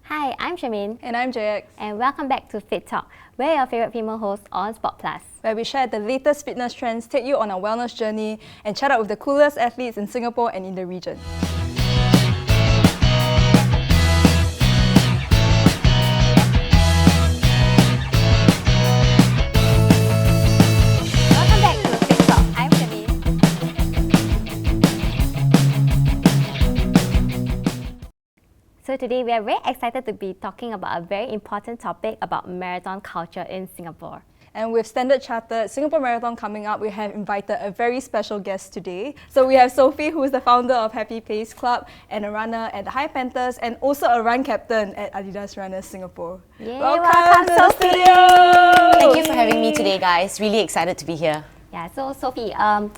Hi, I'm Shamin. And I'm JX. And welcome back to Fit Talk. We're your favorite female hosts on SportPlus, where we share the latest fitness trends, take you on a wellness journey, and chat out with the coolest athletes in Singapore and in the region. Welcome back to Fit Talk. I'm Shamin. So today we are very excited to be talking about a very important topic about marathon culture in Singapore. And with Standard Chartered Singapore Marathon coming up, we have invited a very special guest today. So we have Sophie, who is the founder of Happy Pace Club and a runner at the High Panthers and also a run captain at Adidas Runners Singapore. Yay, welcome to the Sophie! studio! Thank you for having me today, guys. Really excited to be here. Yeah, so Sophie, I'm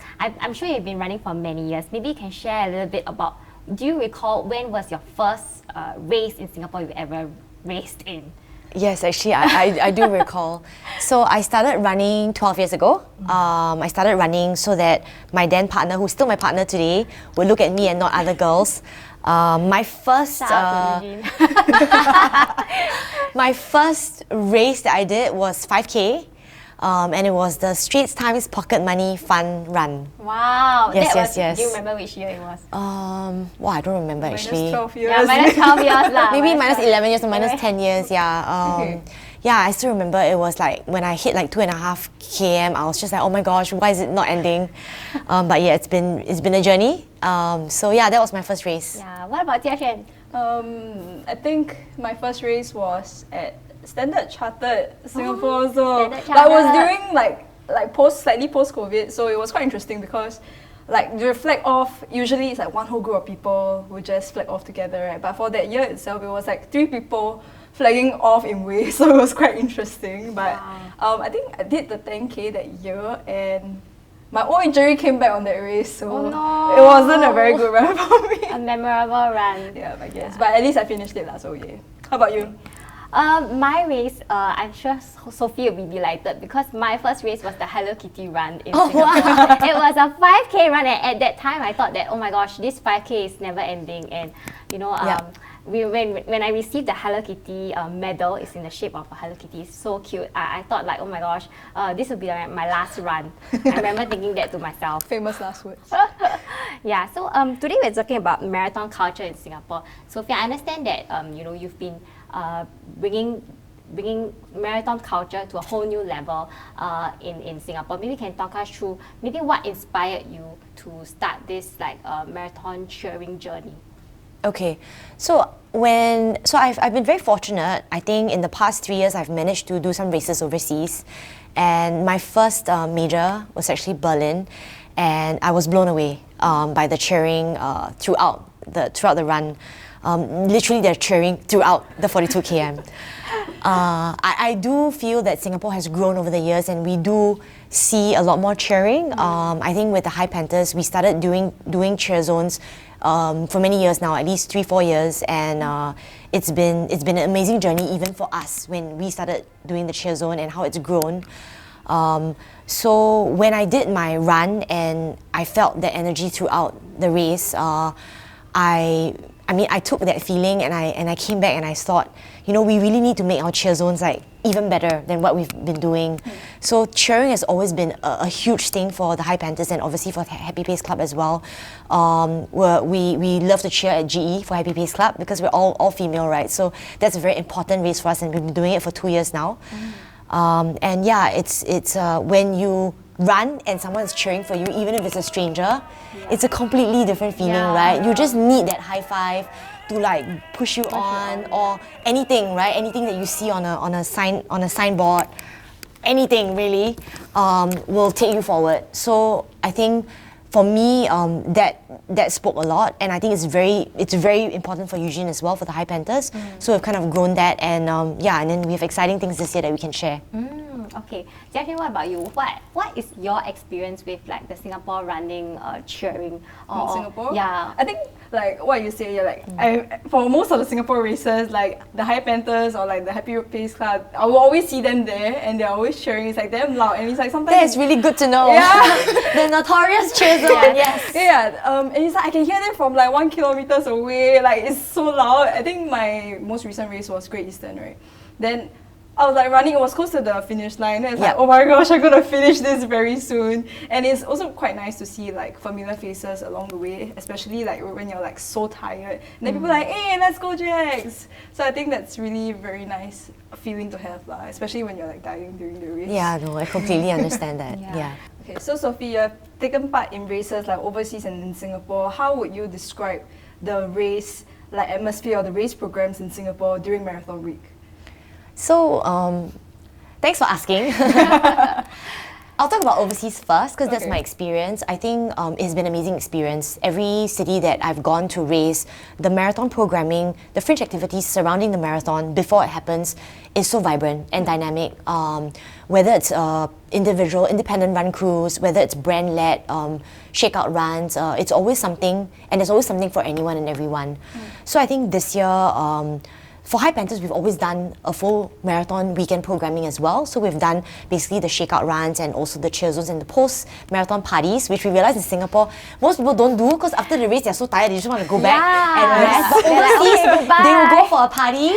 sure you've been running for many years. Maybe you can share a little bit about, do you recall when was your first race in Singapore you ever raced in? Yes, actually, I do recall. So I started running 12 years ago. I started running so that my then partner, who's still my partner today, would look at me and not other girls. My first my first race that I did was 5K. And it was the Straits Times Pocket Money Fun Run. Wow! Yes. Do you remember which year it was? Wow, I don't remember actually. Minus 12 years. Yeah, minus 12 years lah. Maybe minus 11 years or minus 10 years, yeah. Okay. Yeah, I still remember it was like when I hit like 2.5 km, I was just like, oh my gosh, why is it not ending? But yeah, it's been a journey. So yeah, that was my first race. Yeah. What about Jia Xuan? I think my first race was at Standard Chartered Singapore also. Standard That was Chartered. during slightly post-COVID, so it was quite interesting because the flag off, usually it's like one whole group of people who just flag off together, right? But for that year itself, it was like 3 people flagging off in waves, so it was quite interesting. But I think I did the 10K that year and my old injury came back on that race, so it wasn't a very good run for me. A memorable run. Yeah, I guess. But at least I finished it, so yeah. How about you? My race, I'm sure Sophie will be delighted because my first race was the Hello Kitty run in Singapore. Wow. It was a 5K run, and at that time I thought that, oh my gosh, this 5K is never ending. And you know, when I received the Hello Kitty medal, it's in the shape of a Hello Kitty, it's so cute. I thought like, oh my gosh, this will be my last run. I remember thinking that to myself. Famous last words. Yeah, so today we're talking about marathon culture in Singapore. Sophie, I understand that you've been bringing marathon culture to a whole new level in Singapore. Maybe you can talk us through maybe what inspired you to start this marathon cheering journey. Okay, so I've been very fortunate. I think in the past 3 years I've managed to do some races overseas, and my first major was actually Berlin, and I was blown away by the cheering throughout the run. Literally, they're cheering throughout the 42 km. I do feel that Singapore has grown over the years, and we do see a lot more cheering. I think with the High Panthers, we started doing cheer zones for many years now, at least 3-4 years, and it's been an amazing journey even for us when we started doing the cheer zone and how it's grown. So when I did my run and I felt the energy throughout the race, I took that feeling and I came back and I thought, we really need to make our cheer zones even better than what we've been doing. So cheering has always been a huge thing for the High Panthers and obviously for Happy Pace Club as well. We love to cheer at GE for Happy Pace Club because we're all female, right? So that's a very important race for us, and we've been doing it for 2 years now. And yeah, it's when you run and someone's cheering for you, even if it's a stranger, it's a completely different feeling, right? You just need that high five to push you on, or anything, right? Anything that you see on a signboard, anything really will take you forward. So I think for me, that spoke a lot, and I think it's very important for Eugene as well, for the High Panthers. So we've kind of grown that, and and then we have exciting things this year that we can share. Okay, Jackie, what about you? What is your experience with the Singapore running cheering? In Singapore? Yeah. I think like what you say, like for most of the Singapore races, like the High Panthers or like the Happy Pace Club, I will always see them there and they're always cheering. It's like damn loud, and it's like sometimes That's really good to know. Yeah. The notorious cheer zone, yes. Yeah, and it's like I can hear them from like 1 kilometers away. Like it's so loud. I think my most recent race was Great Eastern, right? Then I was like running, it was close to the finish line. And it's like, oh my gosh, I'm gonna finish this very soon. And it's also quite nice to see like familiar faces along the way, especially like when you're like so tired. And then people are like, hey, let's go, Jax. So I think that's really very nice feeling to have, especially when you're like dying during the race. Yeah, no, I completely understand that. Yeah. Okay, so Sophie, you have taken part in races like overseas and in Singapore. How would you describe the race, like atmosphere or the race programs in Singapore during Marathon Week? So, thanks for asking. I'll talk about overseas first because that's my experience. I think it's been an amazing experience. Every city that I've gone to race, the marathon programming, the fringe activities surrounding the marathon before it happens is so vibrant and dynamic. Whether it's individual, independent run crews, whether it's brand-led, ShakeOut runs, it's always something, and there's always something for anyone and everyone. So I think this year, for High Panthers, we've always done a full marathon weekend programming as well. So we've done basically the shakeout runs and also the cheer zones and the post-marathon parties, which we realize in Singapore, most people don't do because after the race, they're so tired, they just want to go back and rest. But overseas, they will go for a party.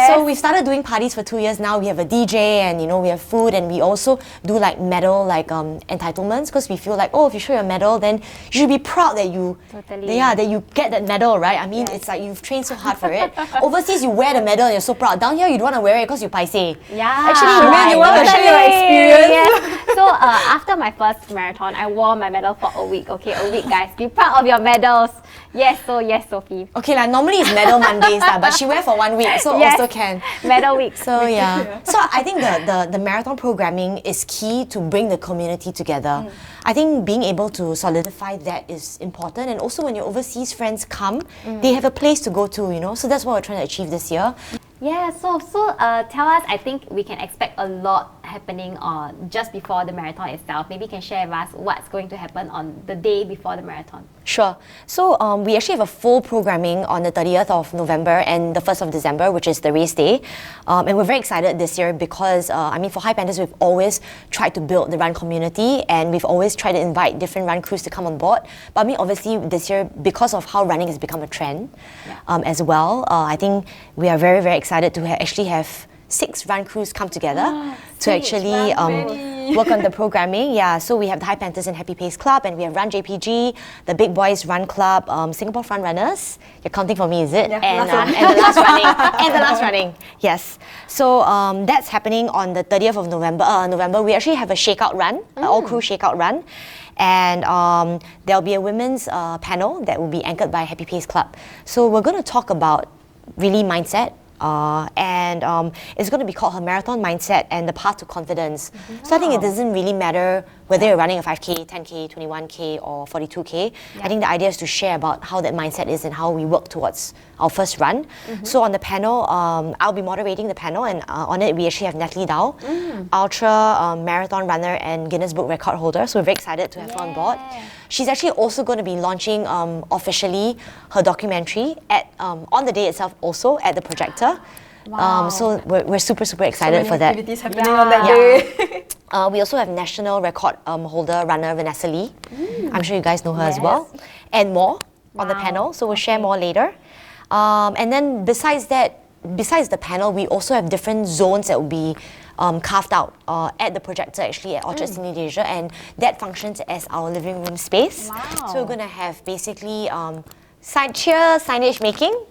So we've started doing parties for 2 years now. We have a DJ and, you know, we have food, and we also do like medal entitlements because we feel like, oh, if you show your medal, then you should be proud that you that you get that medal, right? I mean, it's like you've trained so hard for it. Overseas, you wear the medal and you're so proud. Down here, you don't want to wear it because you paiseh. Yeah. Actually, you want to share your experience. Yeah. So after my first marathon, I wore my medal for a week. Okay, a week, guys. Be proud of your medals. Yes, Sophie. Okay, like normally it's medal Mondays, but she wear for 1 week, so also can. Medal week. So yeah. So I think the marathon programming is key to bring the community together. I think being able to solidify that is important, and also when your overseas friends come, they have a place to go to, you know. So that's what we're trying to achieve this year. Yeah, so tell us, I think we can expect a lot happening on just before the marathon itself. Maybe you can share with us what's going to happen on the day before the marathon. Sure. So we actually have a full programming on the 30th of November and the 1st of December, which is the race day. And we're very excited this year because, I mean, for High Panthers, we've always tried to build the run community and we've always tried to invite different run crews to come on board. But I mean, obviously this year, because of how running has become a trend as well, I think we are very, very excited to actually have 6 run crews come together to actually work on the programming. Yeah, so we have the High Panthers and Happy Pace Club, and we have Run JPG, the Big Boys Run Club, Singapore Front Runners. You're counting for me, is it? Yeah, and the last running. And the last running. Yes. So that's happening on the 30th of November. We actually have a shakeout run, an all-crew shakeout run. And there'll be a women's panel that will be anchored by Happy Pace Club. So we're going to talk about really mindset. It's going to be called her marathon mindset and the path to confidence. So I think it doesn't really matter whether you're running a 5K, 10K, 21K or 42K. I think the idea is to share about how that mindset is and how we work towards our first run. So on the panel, I'll be moderating the panel, and on it we actually have Natalie Dow, ultra marathon runner and Guinness Book record holder. So we're very excited to have her on board. She's actually also going to be launching officially her documentary on the day itself, also at the projector. So we're super, super excited for that. Activities happening on that day. We also have national record holder runner Vanessa Lee. I'm sure you guys know her as well. And more on the panel, so we'll share more later. And then besides the panel, we also have different zones that will be carved out at the projector, actually at Orchard Signages, and that functions as our living room space. So we're going to have basically signage making.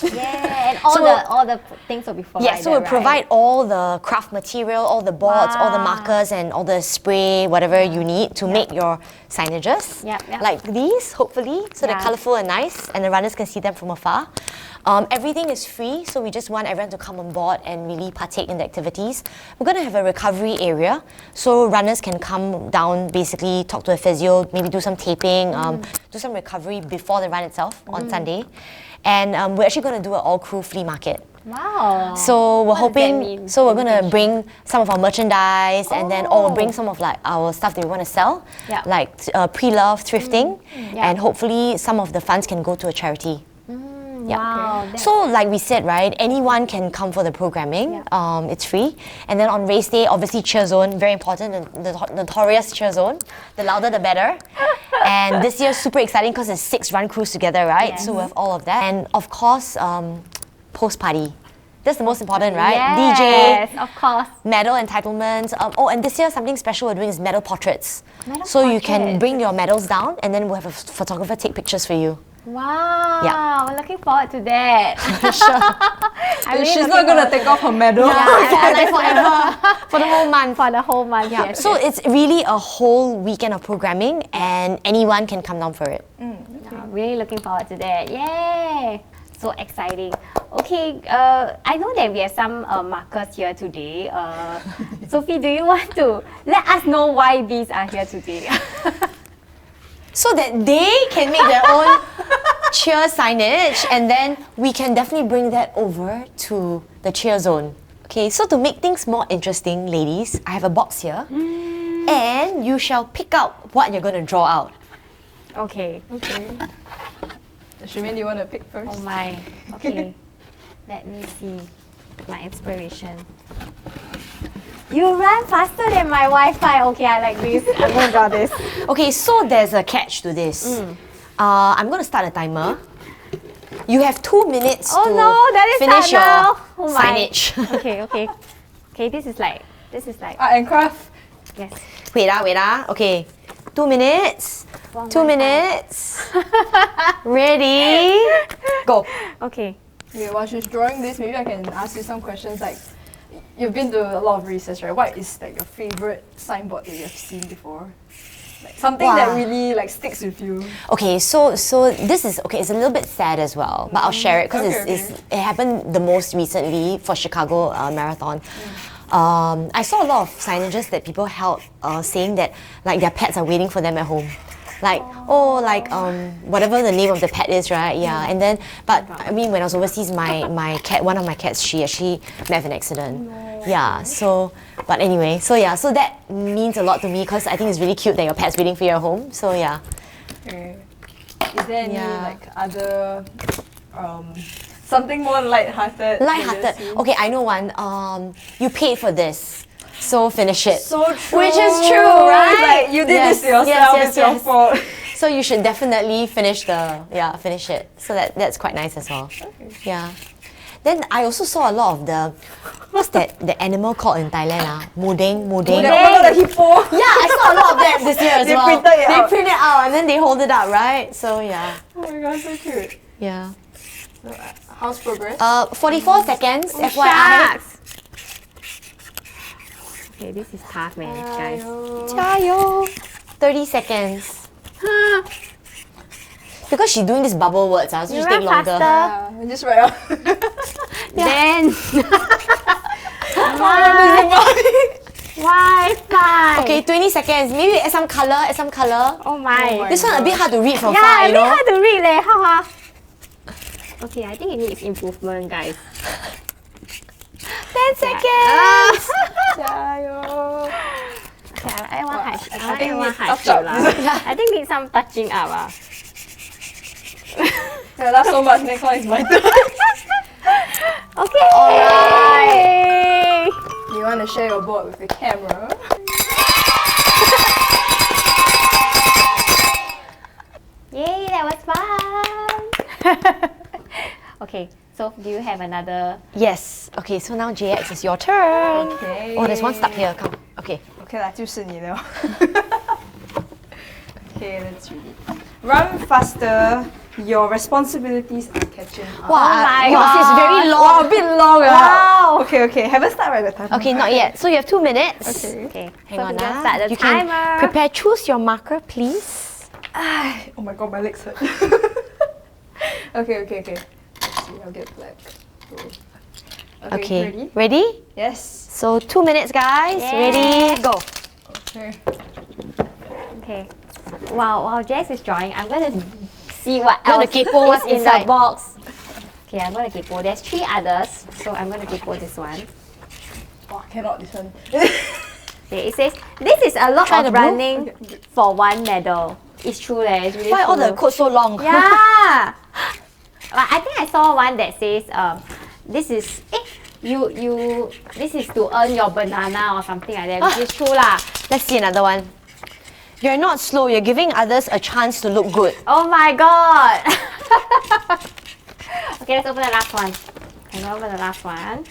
Yeah, and all the things will be provided. Yeah, so we'll provide all the craft material, all the boards, all the markers, and all the spray, whatever you need to make your signages. Like these, hopefully, so they're colourful and nice, and the runners can see them from afar. Everything is free, so we just want everyone to come on board and really partake in the activities. We're going to have a recovery area, so runners can come down, basically talk to a physio, maybe do some taping, do some recovery before the run itself on Sunday. And we're actually going to do an all-crew flea market. Wow. So we're What does that hoping, mean? so we're gonna bring some of our merchandise and then, or we'll bring Oh. some of like our stuff that we want to sell, Yeah. like pre-love thrifting, Yeah. and hopefully some of the funds can go to a charity. Yeah. Wow. that's- So like we said, right, anyone can come for the programming. It's free. And then on race day, obviously cheer zone, very important, the notorious cheer zone. The louder the better. And this year super exciting because it's 6 run crews together, right? Yes. So we have all of that. And of course, post party. That's the most important, right? Yes, of course. Medal entitlements. And this year something special we're doing is medal portraits. Medal so you can portraits. bring your medals down and then we'll have a photographer take pictures for you. Wow. Yeah. I'm looking forward to that. I'm really She's looking not gonna forward take off her medal. Like forever. For the whole month. for the whole month. Yeah. Yes, So yes. it's really a whole weekend of programming and anyone can come down for it. I'm really looking forward to that. Yay! So exciting. Okay, I know that we have some markers here today. Sophie, do you want to let us know why these are here today? So that they can make their own cheer signage and then we can definitely bring that over to the cheer zone. Okay, so to make things more interesting, ladies, I have a box here and you shall pick out what you're going to draw out. Okay. Okay. Shimin, do you want to pick first? Oh my. Okay. Let me see my inspiration. You run faster than my Wi-Fi. Okay, I like this. I'm gonna draw this. Okay, so there's a catch to this. I'm going to start a timer. You have 2 minutes Oh to no, that is finish your hard now. Oh my. signage. Okay, this is like Art and craft. yes. Wait. Okay, 2 minutes. One 2 more time. minutes. Ready? Go. Okay. Okay, while she's drawing this, maybe I can ask you some questions like, you've been to a lot of races, right? What is like your favorite signboard that you have seen before? Like something that Wow. really like sticks with you. Okay, so this is okay. It's a little bit sad as well, but I'll share it because Okay, it happened the most recently for Chicago Marathon. I saw a lot of signages that people held saying that like their pets are waiting for them at home. Like, whatever the name of the pet is, right? Yeah. And then, but I mean, when I was overseas, my cat, one of my cats, she actually met with an accident. Yeah. So, but anyway, so that means a lot to me because I think it's really cute that your pet's waiting for you at home. So yeah. Okay. Is there any Yeah. like other something more light-hearted? that you've Lighthearted. seen? Okay, I know one. You paid for this, so finish it. So true. Which is true, right? Like you did this to yourself. It's your fault. So you should definitely finish it. So that's quite nice as well. Yeah. Then I also saw a lot of what's the animal called in Thailand? Mudeng. Oh my god, the hippo. Yeah, I saw a lot of that this year as They well. printed it out. They print it out and then they hold it up, right? So yeah. Oh my god, so cute. Yeah. So, how's progress? 44 seconds, FYI. Shucks. Okay, this is tough, man, guys. 30 seconds. Because she's doing this bubble words, so You just take run longer. faster. Yeah, just right out. Then Wi-Fi. Okay, 20 seconds. Maybe add some color. Oh my. This one a bit hard to read from Yeah, far, a you bit know. hard to read leh. Haha. Okay, I think it needs improvement, guys. 10 seconds. Jayo. Okay, I want high. I think want needs high touch up. I think need some touching up. Yeah, that's so much. Next one is my turn. Okay. Alright. You want to share your board with the camera? Yay, that was fun. Okay, so do you have another? Yes. Okay, so now JX is your turn. Okay. Oh, there's one stuck here. Come. Okay. Okay lah, 就是你了。Okay, let's read it. Run faster. Your responsibilities are catching up. my wow, it's very long. Wow, a bit long. Wow. Okay. Haven't started right the time. Okay, not yet. So you have 2 minutes. Okay. Okay, Hang so on. we just start the You timer. can prepare. Choose your marker, please. Oh my god, my legs hurt. Okay. Let's see, I'll get black. Okay. Ready? Ready? Yes. So 2 minutes, guys. Yeah. Ready? Go. Okay. Okay. While Jess is drawing, I'm gonna see what Gonna else keep what's is in inside. the box. Okay, I'm gonna kaypoh. There's 3 others, so I'm gonna kaypoh this one. Oh, cannot this one. Okay, it says this is a lot Try the of blue? running for 1 medal. It's true, it's really Why true. all the codes so long? Yeah. But I think I saw one that says this is this is to earn your banana or something like that, which is true lah. Let's see another one. You're not slow, you're giving others a chance to look good. Oh my god. Okay, let's open the last one. I'm gonna open the last one.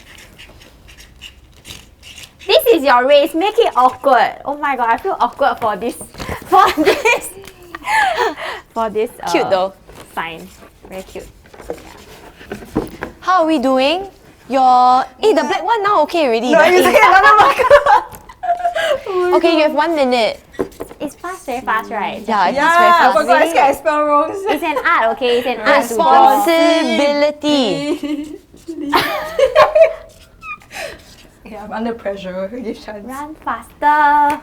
This is your race. Make it awkward. Oh my god, I feel awkward for this. For this. Cute though. Sign. Very cute. Yeah. How are we doing? Your the black one now okay already. No, you take another marker. Okay, you have 1 minute. It's fast, very fast, right? Yeah, it's very Yeah, fast. oh my god, I scared I spell wrong. It's an art, okay? It's an art to draw. Responsibility. Yeah, I'm under pressure. Give chance. Run faster.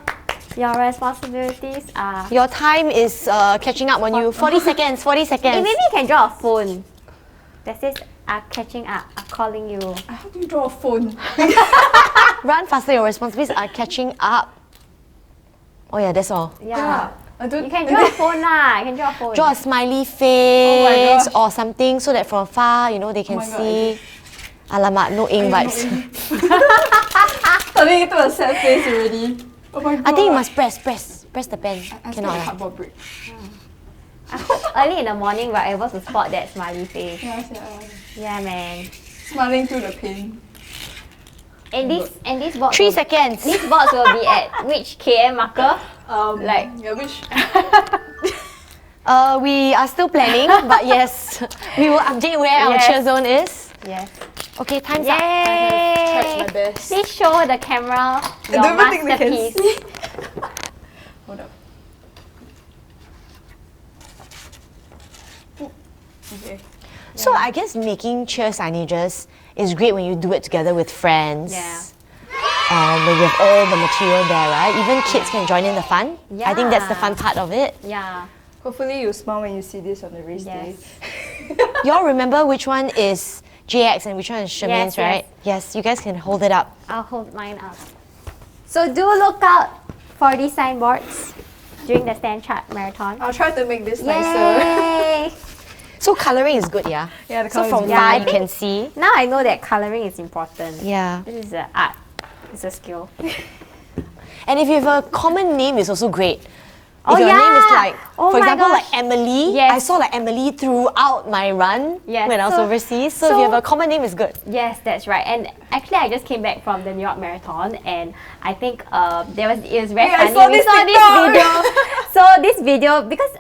Your responsibilities are. Your time is catching up on you. 40 seconds, 40 seconds. Hey, maybe you can draw a phone that says are catching up, are calling you. How do you draw a phone? Run faster, your responsibilities are catching up. Oh yeah, that's all. Yeah. I don't. You can draw a phone lah. You can draw a phone. Draw a smiley face gosh. or something so that from far, you know, they can my God, see. Alamak, no ink vibes. Turning into a sad face already. Oh my god. I think you must press the pen. I Cannot. a cardboard brick. I hope early in the morning we're able to spot that smiley face. Yeah. Yeah, man. Smiling through the pain. And this box 3 seconds. This box will be at which KM marker? Like Yeah, which? We are still planning, but yes, we will update where our Yes. cheer zone is. yes. Okay, time's Tried Yay! my best. Please show the camera I your don't even think they can masterpiece. see. Hold up. Okay. So I guess making cheer signages is great when you do it together with friends. Yeah. When you have all the material there, right? Even kids can join in the fun. I think that's the fun part of it. Yeah. Hopefully you smile when you see this on the race day. Yes. Y'all remember which one is JX and which one is Shamine's, Yes, right? Yes, you guys can hold it up. I'll hold mine up. So do look out for these signboards during the stand chart marathon. I'll try to make this nicer. Yay! So colouring is good, yeah? Yeah, the So colour from is Yeah, far I you think- can see. Now I know that colouring is important. Yeah. This is an art. It's a skill. And if you have a common name, it's also great. If Oh, your name is yeah. like, Oh for my example, gosh. like Emily. Yes. I saw like Emily throughout my run Yes. when I was So- overseas. So if you have a common name, it's good. Yes, that's right. And actually, I just came back from the New York Marathon, and I think it was very Hey, I funny. saw We this saw this TikTok. video. So this video, because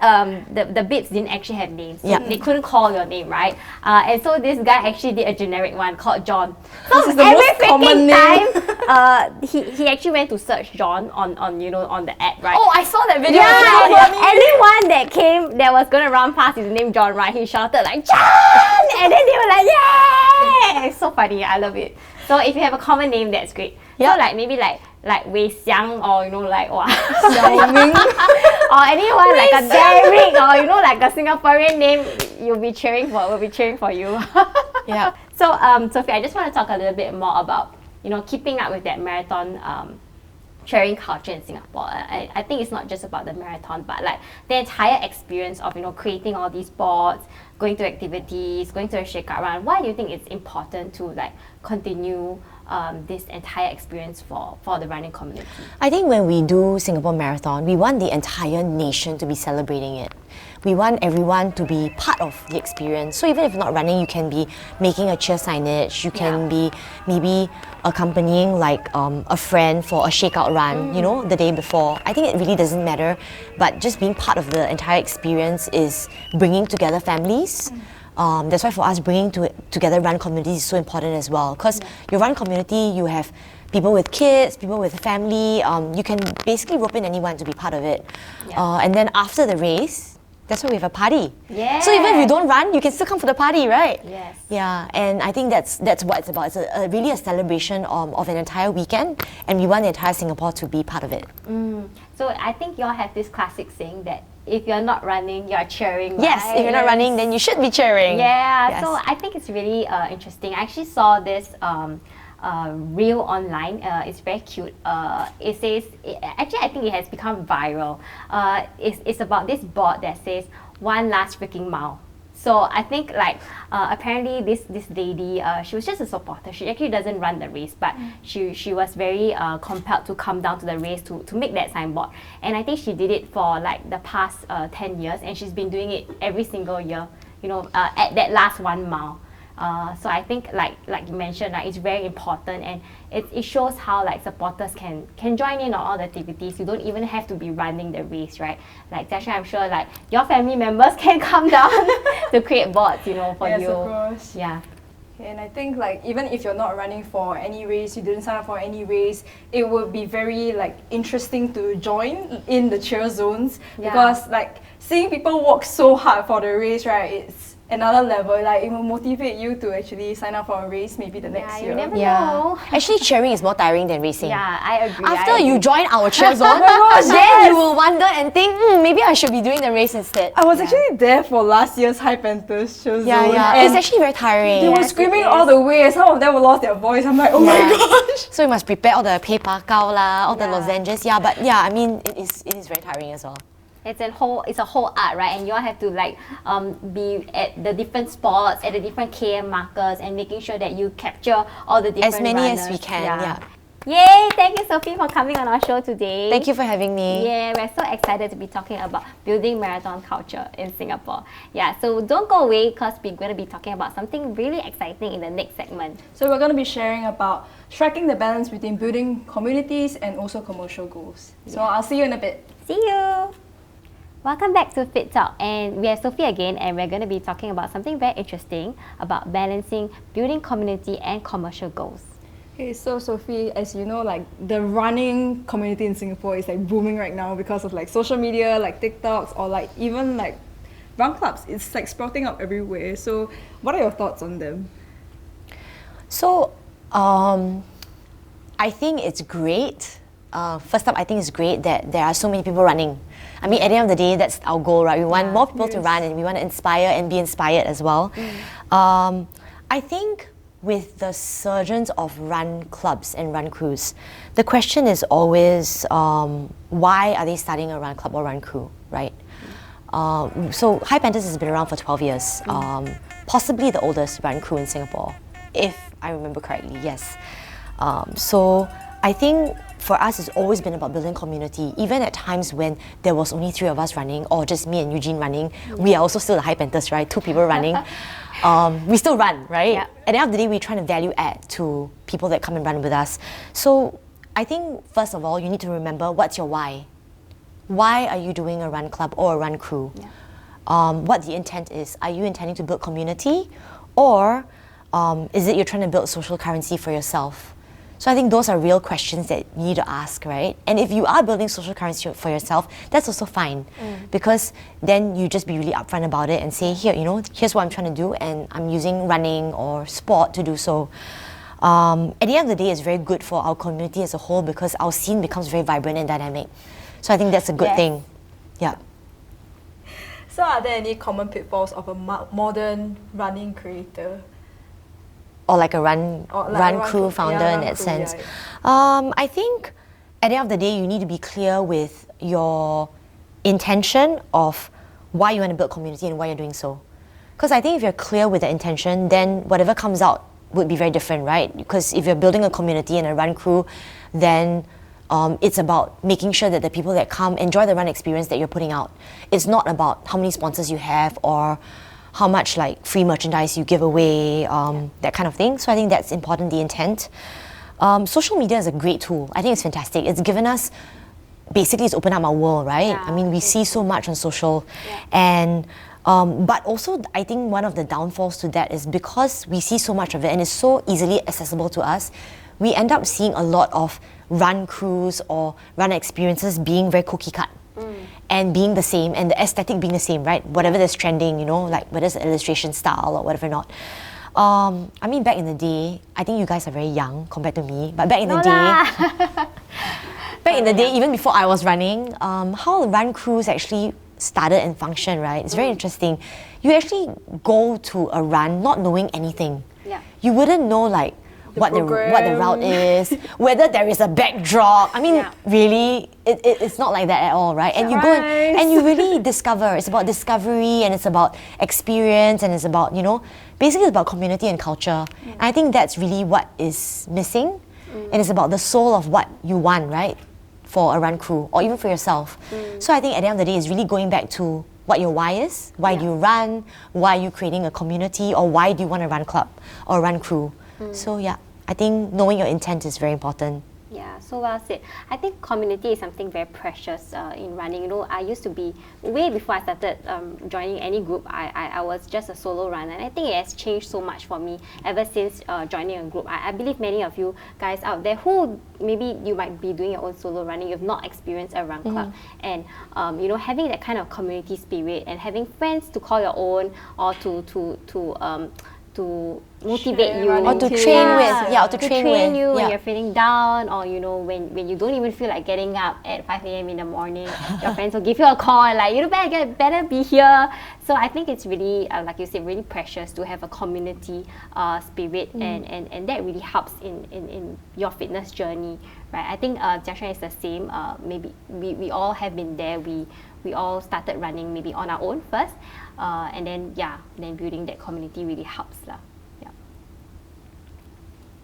the bits didn't actually have names, so Yeah. they couldn't call your name, right? And so this guy actually did a generic one called John. So This is the every most common freaking name. time, he actually went to search John on the app, right? Oh, I saw that video. Yeah, It's so funny. anyone that was gonna run past his name John, right? He shouted like John, and then they were like, "Yay!" It's so funny. I love it. So if you have a common name, that's great. Yeah. So like maybe like Wei Xiang, or like what? Xiaoming. Or anyone like a Derek, or like a Singaporean name, we'll be cheering for you. Yeah. So Sophie, I just want to talk a little bit more about keeping up with that marathon cheering culture in Singapore. I think it's not just about the marathon, but like the entire experience of creating all these boards, going to activities, going to a ShakeOut run. Why do you think it's important to like continue this entire experience for the running community? I think when we do Singapore Marathon, we want the entire nation to be celebrating it. We want everyone to be part of the experience. So even if you're not running, you can be making a cheer signage, you can be maybe accompanying like a friend for a ShakeOut run, the day before. I think it really doesn't matter, but just being part of the entire experience is bringing together families. That's why for us, bringing together run communities is so important as well. Because your run community, you have people with kids, people with family. You can basically rope in anyone to be part of it. Yeah. And then after the race, that's why we have a party. Yeah. So even if you don't run, you can still come for the party, right? Yes. Yeah, and I think that's what it's about. It's really a celebration of an entire weekend, and we want the entire Singapore to be part of it. So I think you all have this classic saying that if you're not running, you're cheering, Yes, right? if you're not running, then you should be cheering. Yeah, Yes. so I think it's really interesting. I actually saw this reel online. It's very cute. It says, actually, I think it has become viral. It's about this board that says, "One last freaking mile." So I think like apparently this lady, she was just a supporter. She actually doesn't run the race, but she was very compelled to come down to the race to make that signboard. And I think she did it for like the past 10 years, and she's been doing it every single year, you know, at that last 1 mile. So I think like you mentioned, like, it's very important, and it shows how like supporters can join in on all the activities. You don't even have to be running the race, right? Like Tasha, I'm sure like your family members can come down to create boards, you know, for Yes, you. of course. Yeah. And I think like even if you're not running for any race, you didn't sign up for any race, it would be very like interesting to join in the cheer zones, Yeah. because like seeing people work so hard for the race, right? It's another level. Like it will motivate you to actually sign up for a race maybe the next you year. never Yeah. know. Actually, cheering is more tiring than racing. Yeah, I agree. After I you agree. join our cheer zone, then you will wonder and think, maybe I should be doing the race instead. I was actually there for last year's High Panthers cheer Yeah, zone. yeah. And It's actually very tiring. they were Yes, screaming it all is. the way. Some of them lost their voice. I'm like, oh my Yeah. gosh. So you must prepare all the pei pa kao lah, all the Yeah. lozenges. Yeah, but yeah, I mean, it is very tiring as well. It's a whole art, right? And you all have to like be at the different spots, at the different KM markers, and making sure that you capture all the different As many as runners. we can, yeah. Yay! Thank you, Sophie, for coming on our show today. Thank you for having me. Yeah, we're so excited to be talking about building marathon culture in Singapore. Yeah, so don't go away, because we're going to be talking about something really exciting in the next segment. So we're going to be sharing about striking the balance between building communities and also commercial goals. So I'll see you in a bit. See you! Welcome back to Fit Talk, and we have Sophie again, and we're going to be talking about something very interesting about balancing building community and commercial goals. Okay, so Sophie, as you know, like the running community in Singapore is like booming right now because of like social media, like TikToks, or like even like run clubs. It's like sprouting up everywhere. So what are your thoughts on them? So, I think it's great. First up, I think it's great that there are so many people running. I mean, at the end of the day, that's our goal, right? We want more people to Yes. run, and we want to inspire and be inspired as well. I think with the surgence of run clubs and run crews, the question is always, why are they starting a run club or run crew, right? So High Panthers has been around for 12 years, possibly the oldest run crew in Singapore, if I remember correctly, yes. So I think for us, it's always been about building community. Even at times when there was only 3 of us running, or just me and Eugene running, we are also still the High Panthers, right? 2 people running. We still run, right? Yeah. At the end of the day, we're trying to value add to people that come and run with us. So I think, first of all, you need to remember, what's your why? Why are you doing a run club or a run crew? What the intent is. Are you intending to build community, or is it you're trying to build social currency for yourself? So I think those are real questions that you need to ask, right? And if you are building social currency for yourself, that's also fine, because then you just be really upfront about it and say, here, you know, here's what I'm trying to do, and I'm using running or sport to do so. At the end of the day, it's very good for our community as a whole, because our scene becomes very vibrant and dynamic. So I think that's a good Yes. thing. Yeah. So are there any common pitfalls of a modern running creator? Or like a run Or like a crew founder in run that crew, sense. yeah. I think at the end of the day, you need to be clear with your intention of why you want to build community and why you're doing so. Because I think if you're clear with the intention, then whatever comes out would be very different, right? Because if you're building a community and a run crew, then it's about making sure that the people that come enjoy the run experience that you're putting out. It's not about how many sponsors you have or how much like free merchandise you give away, that kind of thing. So I think that's important, the intent. Social media is a great tool. I think it's fantastic. It's given us, basically it's opened up our world, right? Yeah, I mean, we see so much on social. And but also I think one of the downfalls to that is because we see so much of it and it's so easily accessible to us, we end up seeing a lot of run crews or run experiences being very cookie cut. And being the same, and the aesthetic being the same, right? Whatever that's trending, you know, like whether it's an illustration style or whatever not. I mean, back in the day, I think you guys are very young compared to me, but back in the day, back in the day, even before I was running, how run crews actually started and function, right? It's very interesting. You actually go to a run not knowing anything. Yeah. You wouldn't know like what the route is, whether there is a backdrop. I mean, Yeah. really, it's not like that at all, right? And you go and you really discover. It's about discovery, and it's about experience, and it's about, you know, basically it's about community and culture. And I think that's really what is missing. And it's about the soul of what you want, right? For a run crew, or even for yourself. So I think at the end of the day, it's really going back to what your why is. Why do you run? Why are you creating a community? Or why do you want a run club or a run crew? So yeah, I think knowing your intent is very important. Yeah, so well said. I think community is something very precious in running. You know, I used to be, way before I started joining any group, I was just a solo runner. And I think it has changed so much for me ever since joining a group. I believe many of you guys out there who maybe you might be doing your own solo running, you've not experienced a run club. And, you know, having that kind of community spirit and having friends to call your own or to motivate you running Or to tips. train with, Yeah, or to train with. you when Yeah. you're feeling down, or you know when you don't even feel like getting up at 5 a.m. in the morning. Your friends will give you a call and like, you better be here. So I think it's really like you said, really precious to have a community spirit, and that really helps in your fitness journey, right? I think Chandra is the same. Maybe we all have been there. We all started running maybe on our own first, and then building that community really helps lah. Yeah.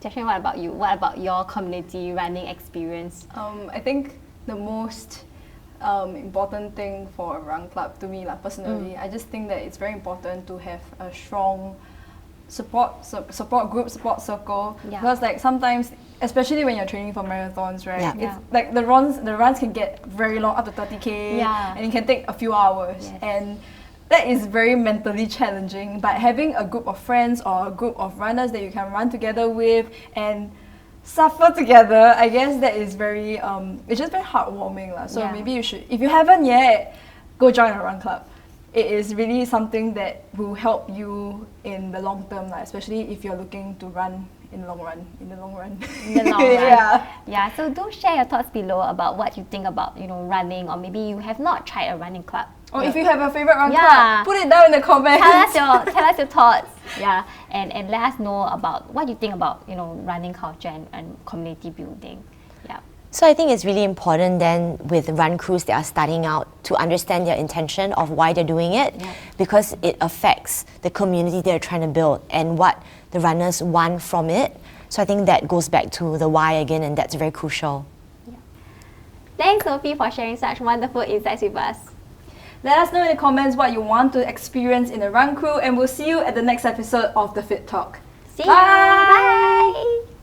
Chandra, what about you? What about your community running experience? I think the most important thing for a run club to me, like personally, I just think that it's very important to have a strong support group, support circle. Yeah. Because like sometimes, especially when you're training for marathons, right? Yeah. It's like the runs can get very long, up to 30K, Yeah. and it can take a few hours. Yes. And that is very mentally challenging. But having a group of friends or a group of runners that you can run together with and suffer together, I guess that is very it's just very heartwarming lah. So Yeah. maybe you should, if you haven't yet, go join a run club. It is really something that will help you in the long term, like, especially if you're looking to run in the long run. In the long run. Yeah. Yeah. So do share your thoughts below about what you think about, you know, running, or maybe you have not tried a running club. Or if you have a favorite run Yeah. club, put it down in the comments. Tell us your thoughts. Yeah. And let us know about what you think about, you know, running culture and community building. Yeah. So I think it's really important then with run crews that are starting out to understand their intention of why they're doing it, because it affects the community they're trying to build and what the runners want from it. So I think that goes back to the why again, and that's very crucial. Thanks, Sophie, for sharing such wonderful insights with us. Let us know in the comments what you want to experience in a run crew, and we'll see you at the next episode of the Fit Talk. See you. Bye.